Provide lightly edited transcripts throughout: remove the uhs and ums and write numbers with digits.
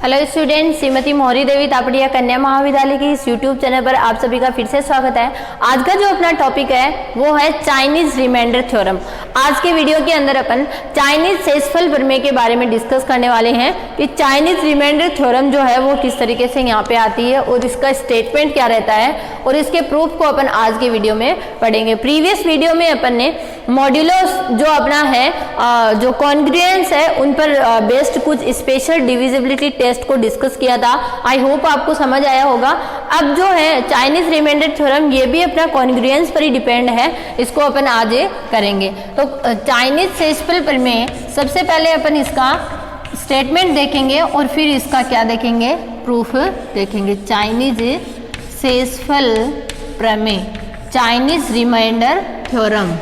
Hello student, Shrimati मोहरी देवी तापड़िया कन्या महाविद्यालय की इस यूट्यूब चैनल पर आप सभी का फिर से स्वागत है। आज का जो अपना टॉपिक है वो है चाइनीज रिमाइंडर थ्योरम। आज के वीडियो के अंदर अपन चाइनीज शेषफल प्रमेय के बारे में डिस्कस करने वाले हैं कि चाइनीज रिमाइंडर थ्योरम जो है वो किस तरीके से यहाँ पे आती है और इसका स्टेटमेंट क्या रहता है और इसके प्रूफ को अपन आज के वीडियो में पढ़ेंगे। प्रीवियस वीडियो में अपन ने मॉड्यूलस जो अपना है जो कॉन्ग्रुएंस है उन पर बेस्ड कुछ स्पेशल डिविजिबिलिटी टेस्ट को डिस्कस किया था। आई होप आपको समझ आया होगा। अब जो है चाइनीज रिमाइंडर थ्योरम ये भी अपना कॉन्ग्रुएंस पर ही डिपेंड है, इसको अपन आज करेंगे। तो चाइनीज शेषफल प्रमेय सबसे पहले अपन इसका स्टेटमेंट देखेंगे और फिर इसका क्या देखेंगे, प्रूफ देखेंगे। चाइनीज शेषफल प्रमेय, चाइनीज रिमाइंडर थ्योरम।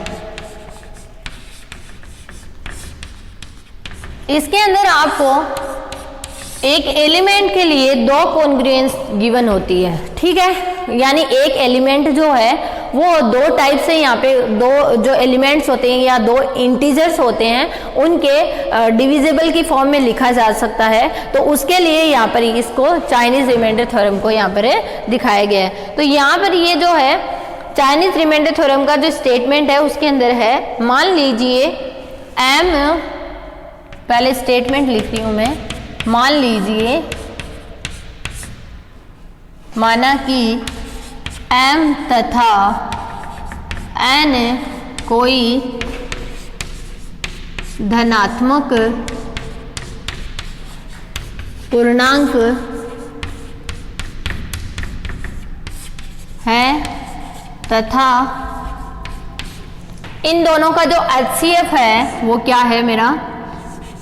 इसके अंदर आपको एक एलिमेंट के लिए दो कॉन्ग्रुएंस गिवन होती है, ठीक है। यानी एक एलिमेंट जो है वो दो टाइप से, यहाँ पे दो जो एलिमेंट्स होते हैं या दो इंटीजर्स होते हैं उनके डिविजिबल की फॉर्म में लिखा जा सकता है। तो उसके लिए यहाँ पर इसको चाइनीज रिमाइंडर थ्योरम को यहाँ पर दिखाया गया है। तो यहाँ पर ये जो है चाइनीज रिमाइंडर थ्योरम का जो स्टेटमेंट है उसके अंदर है, मान लीजिए एम, पहले स्टेटमेंट लिखती हूं मैं। मान लीजिए, माना कि m तथा n कोई धनात्मक पूर्णांक है तथा इन दोनों का जो HCF है वो क्या है, मेरा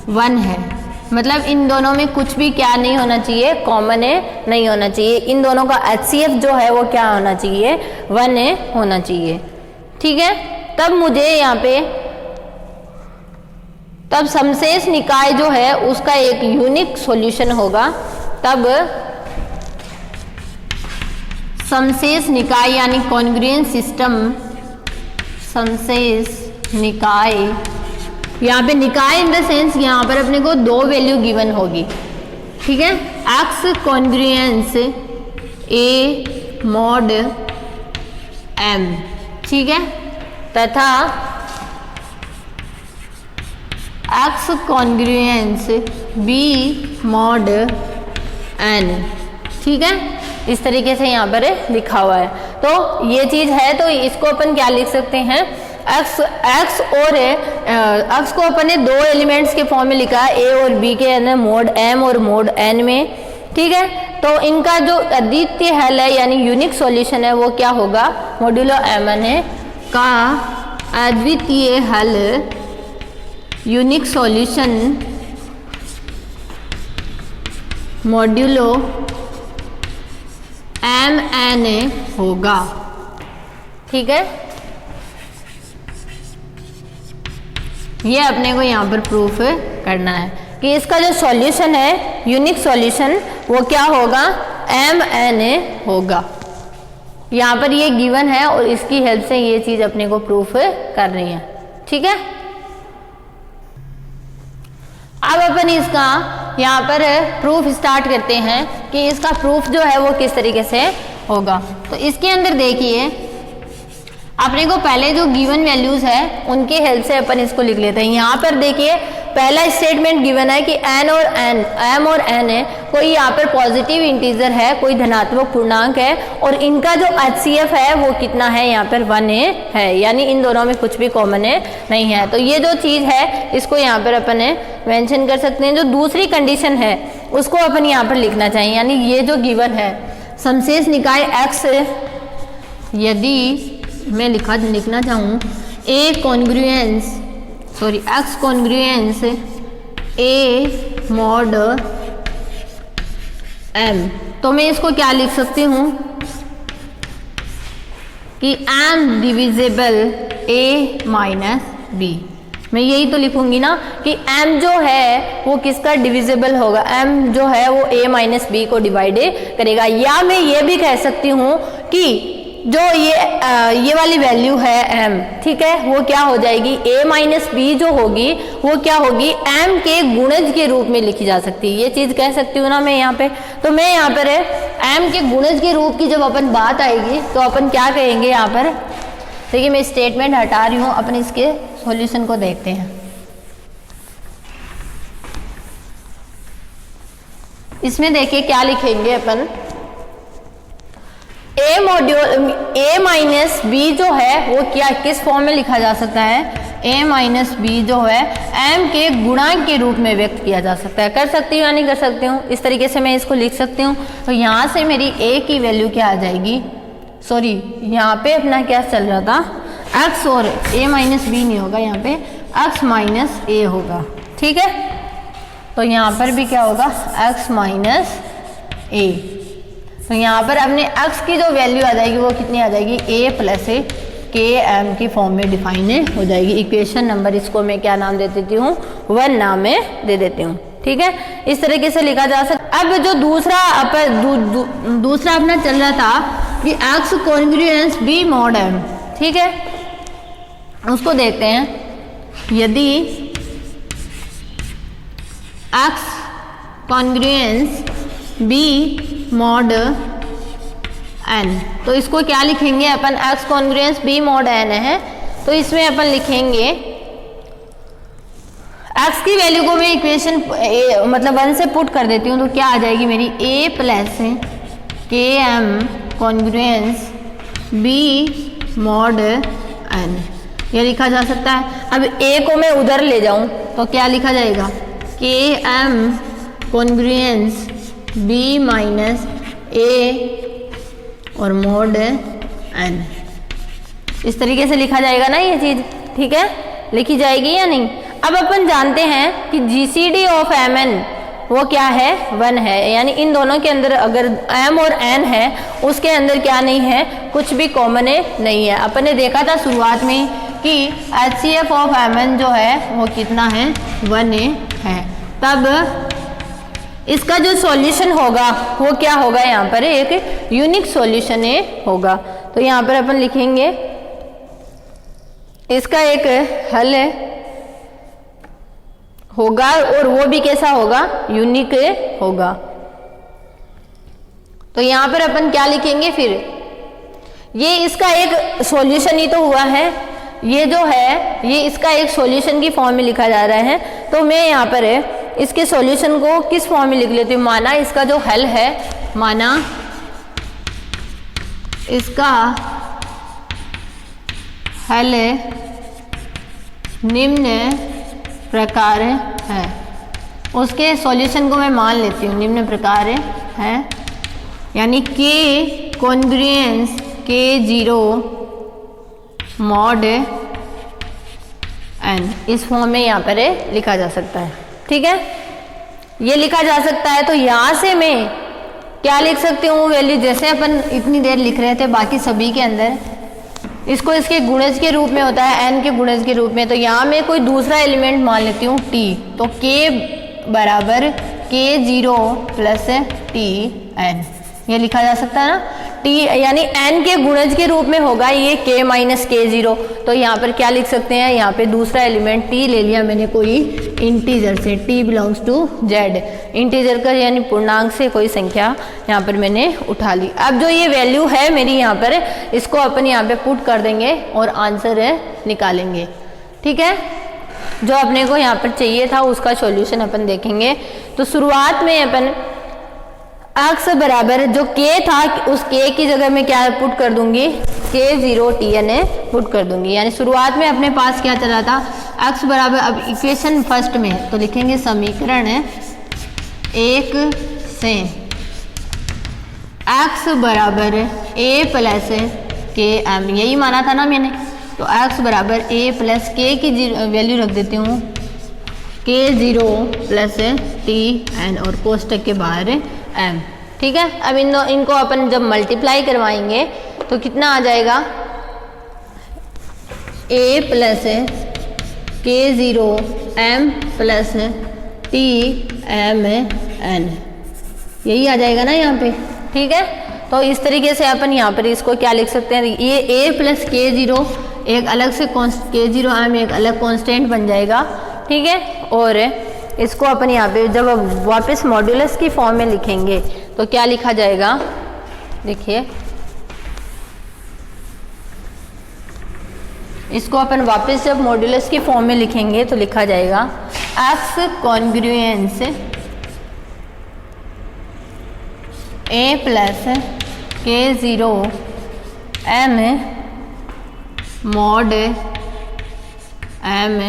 1 है। मतलब इन दोनों में कुछ भी क्या नहीं होना चाहिए, कॉमन है नहीं होना चाहिए। इन दोनों का HCF जो है वो क्या होना चाहिए, 1 होना चाहिए, ठीक है। तब मुझे यहाँ पे तब समशेष निकाय जो है उसका एक यूनिक सॉल्यूशन होगा। तब समशेष निकाय यानी कॉन्ग्रुएंस सिस्टम, समशेष निकाय, यहाँ पे निकाय इन द सेंस यहाँ पर अपने को दो वैल्यू गिवन होगी, ठीक है। X congruence A mod M, ठीक है, तथा X congruence B mod N, ठीक है। इस तरीके से यहाँ पर लिखा हुआ है। तो ये चीज है, तो इसको अपन क्या लिख सकते हैं, एक्स और एक्स को अपन ने दो एलिमेंट्स के फॉर्म में लिखा है, ए और बी के अंदर मोड एम और मोड एन में, ठीक है। तो इनका जो अद्वितीय हल है यानी यूनिक सॉल्यूशन है वो क्या होगा, मॉड्यूलो एम एन का अद्वितीय हल, unique solution modulo M N होगा, ठीक है। ये अपने को यहाँ पर प्रूफ करना है कि इसका जो सॉल्यूशन है, यूनिक सॉल्यूशन, वो क्या होगा, एम एन होगा। यहाँ पर ये गिवन है और इसकी हेल्प से ये चीज अपने को प्रूफ कर रही है, ठीक है। अब अपन इसका यहाँ पर प्रूफ स्टार्ट करते हैं कि इसका प्रूफ जो है वो किस तरीके से होगा। तो इसके अंदर देखिए, अपने को पहले जो गिवन वैल्यूज है उनके हेल्प से अपन इसको लिख लेते हैं। यहाँ पर देखिए पहला स्टेटमेंट गिवन है कि एन और एन, एम और एन है, कोई यहाँ पर पॉजिटिव इंटीजर है, कोई धनात्मक पूर्णांक है और इनका जो HCF है वो कितना है, यहाँ पर 1 है। यानी इन दोनों में कुछ भी कॉमन नहीं है। तो ये जो चीज है इसको यहाँ पर अपन मेंशन कर सकते हैं। जो दूसरी कंडीशन है उसको अपन यहाँ पर लिखना चाहिए, यानी ये जो गिवन है समशेष निकाय एक्स, यदि मैं लिखना चाहूँ ए congruence, sorry x congruence A mod M, तो मैं इसको क्या लिख सकती हूँ कि एम डिविजिबल ए माइनस बी। मैं यही तो लिखूंगी ना कि m जो है वो किसका डिविजिबल होगा, m जो है वो a माइनस बी को डिवाइड करेगा। या मैं ये भी कह सकती हूँ कि जो ये वाली वैल्यू है m, ठीक है, वो क्या हो जाएगी, a माइनस बी जो होगी वो क्या होगी, m के गुणज के रूप में लिखी जा सकती है। ये चीज कह सकती हूँ ना मैं यहाँ पे। तो मैं यहाँ पर m के गुणज के रूप की जब अपन बात आएगी तो अपन क्या कहेंगे यहाँ पर, देखिए मैं स्टेटमेंट हटा रही हूँ, अपन इसके सॉल्यूशन को देखते हैं। इसमें देखिए क्या लिखेंगे अपन, a माइनस बी जो है वो क्या किस फॉर्म में लिखा जा सकता है, a माइनस बी जो है m के गुणांक के रूप में व्यक्त किया जा सकता है। कर सकती हूँ या नहीं कर सकती हूँ, इस तरीके से मैं इसको लिख सकती हूँ। तो यहाँ से मेरी a की वैल्यू क्या आ जाएगी, सॉरी यहाँ पे अपना क्या चल रहा था, x और a माइनस बी नहीं होगा, यहाँ पे x माइनस a होगा, ठीक है। तो यहाँ पर भी क्या होगा, x माइनस a। तो यहाँ पर अपने x की जो वैल्यू आ जाएगी वो कितनी आ जाएगी, a प्लस ए के एम की फॉर्म में डिफाइन हो जाएगी। इक्वेशन नंबर इसको मैं क्या नाम दे देती हूँ, 1 नाम में दे देती हूँ, ठीक है। इस तरीके से लिखा जा सकता। अब जो दूसरा अपना चल रहा था कि x congruence b mod m, ठीक है, उसको देखते हैं। यदि x congruence b mod n, तो इसको क्या लिखेंगे अपन, x congruence b mod n है, तो इसमें अपन लिखेंगे x की वैल्यू को मैं इक्वेशन मतलब 1 से पुट कर देती हूँ, तो क्या आ जाएगी मेरी a plus K M congruence b mod n, ये लिखा जा सकता है। अब a को मैं उधर ले जाऊं तो क्या लिखा जाएगा, K M congruence b minus a और मॉड n, इस तरीके से लिखा जाएगा ना ये चीज, ठीक है, लिखी जाएगी या नहीं। अब अपन जानते हैं कि GCD ऑफ mn वो क्या है, 1 है, यानी इन दोनों के अंदर अगर m और n है उसके अंदर क्या नहीं है, कुछ भी कॉमन नहीं है। अपन ने देखा था शुरुआत में कि HCF ऑफ mn जो है वो कितना है, 1 है। तब इसका जो सॉल्यूशन होगा वो क्या होगा, यहाँ पर एक यूनिक सॉल्यूशन होगा। तो यहाँ पर अपन लिखेंगे इसका एक हल होगा और वो भी कैसा होगा, यूनिक होगा। तो यहाँ पर अपन क्या लिखेंगे फिर, ये इसका एक सॉल्यूशन ही तो हुआ है, ये जो है ये इसका एक सॉल्यूशन की फॉर्म में लिखा जा रहा है। तो मैं यहाँ पर इसके सॉल्यूशन को किस फॉर्म में लिख लेती हूँ, माना इसका जो हल है, माना इसका हल निम्न प्रकार है, उसके सॉल्यूशन को मैं मान लेती हूँ निम्न प्रकार है, यानी के कॉन्ग्रुएंस के 0 मॉड n, इस फॉर्म में यहाँ पर लिखा जा सकता है, ठीक है, ये लिखा जा सकता है। तो यहाँ से मैं क्या लिख सकती हूँ वैल्यू, जैसे अपन इतनी देर लिख रहे थे बाकी सभी के अंदर, इसको इसके गुणज के रूप में होता है, n के गुणज के रूप में। तो यहाँ मैं कोई दूसरा एलिमेंट मान लेती हूँ t, तो k बराबर k0 प्लस tn, ये लिखा जा सकता है ना। t यानी n के गुणज के रूप में होगा ये k माइनस k0। तो यहाँ पर क्या लिख सकते हैं, यहाँ पे दूसरा एलिमेंट t ले लिया मैंने कोई इंटीजर से, t belongs to z, integer का यानी पूर्णांक से कोई संख्या यहाँ पर मैंने उठा ली। अब जो ये वैल्यू है मेरी यहाँ पर, इसको अपन यहाँ पे पुट कर देंगे और आंसर निकालेंगे, ठीक है। जो अपने को यहाँ पर चाहिए था उसका सॉल्यूशन अपन देखेंगे। तो शुरुआत में अपन x बराबर जो k था उस k की जगह में क्या पुट कर दूंगी, k0 tn पुट कर दूंगी। यानी शुरुआत में अपने पास क्या चला था, x बराबर, अब इक्वेशन फर्स्ट में है तो लिखेंगे समीकरण 1 से x बराबर a प्लस के एम, यही माना था ना मैंने। तो x बराबर a प्लस k की वैल्यू रख देती हूँ k0 प्लस tn और कोष्टक के बाहर m, ठीक है। अब इनको अपन जब मल्टीप्लाई करवाएंगे तो कितना आ जाएगा, a plus k0 m plus tmn, यही आ जाएगा ना यहाँ पे, ठीक है। तो इस तरीके से अपन यहाँ पर इसको क्या लिख सकते हैं, ये a प्लस k0 एक अलग से k0m एक अलग कांस्टेंट बन जाएगा, ठीक है। और इसको अपन यहाँ पे जब वापस मॉड्यूलस की फॉर्म में लिखेंगे तो क्या लिखा जाएगा, देखिए इसको अपन वापस जब मॉड्यूलस की फॉर्म में लिखेंगे तो लिखा जाएगा x congruence a plus k0 m mod m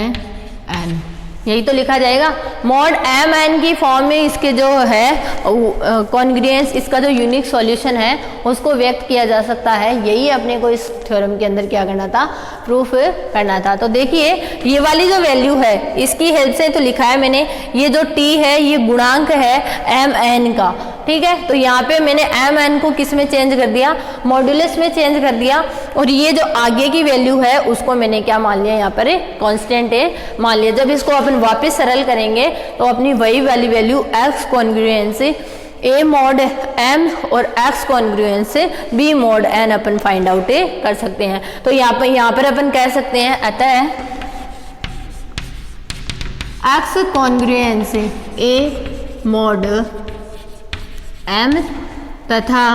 n, यही तो लिखा जाएगा। मॉड m n की फॉर्म में इसके जो है कॉन्ग्रुएंस, इसका जो यूनिक सॉल्यूशन है उसको व्यक्त किया जा सकता है। यही अपने को इस थ्योरम के अंदर क्या करना था, प्रूफ करना था। तो देखिए ये वाली जो वैल्यू है इसकी हेल्प से तो लिखा है मैंने, ये जो t है ये गुणांक है m n का, ठीक है। तो यहाँ पे मैंने m n को किस में चेंज कर दिया, मॉड्यूलस में चेंज कर दिया, और ये जो आगे की वैल्यू है उसको मैंने क्या मान लिया, यहाँ पर कांस्टेंट है मान लिया। जब इसको अपन वापस सरल करेंगे तो अपनी वही वाली value x congruence a mod m और x congruence b mod n अपन फाइंड आउट कर सकते हैं। तो यहाँ पर अपन कह सकते हैं अतः x congruence a mod m तथा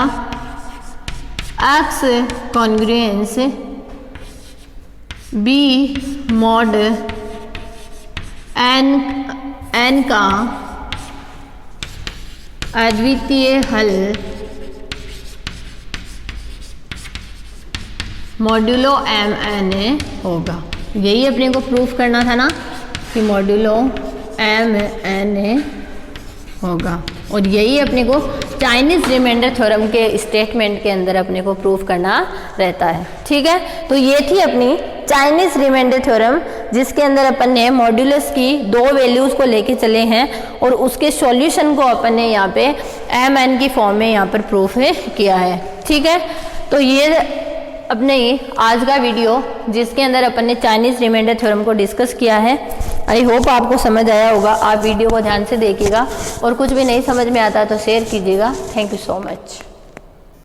x congruence b mod n का अद्वितीय हल मॉड्यूलो m n होगा। यही अपने को प्रूफ करना था ना कि मॉड्यूलो m n होगा, और यही अपने को चाइनीज रिमाइंडर थ्योरम के स्टेटमेंट के अंदर अपने को प्रूफ करना रहता है, ठीक है। तो ये थी अपनी चाइनीज रिमाइंडर थ्योरम, जिसके अंदर अपन ने मॉड्यूलस की दो वैल्यूज को लेके चले हैं और उसके सॉल्यूशन को अपन ने यहाँ पे एम एन की फॉर्म में यहाँ पर प्रूफ किया है, ठीक है। तो ये अपने आज का वीडियो जिसके अंदर अपन ने चाइनीज रिमाइंडर थ्योरम को डिस्कस किया है। आई होप आपको समझ आया होगा। आप वीडियो को ध्यान से देखिएगा और कुछ भी नहीं समझ में आता तो शेयर कीजिएगा। Thank you so much.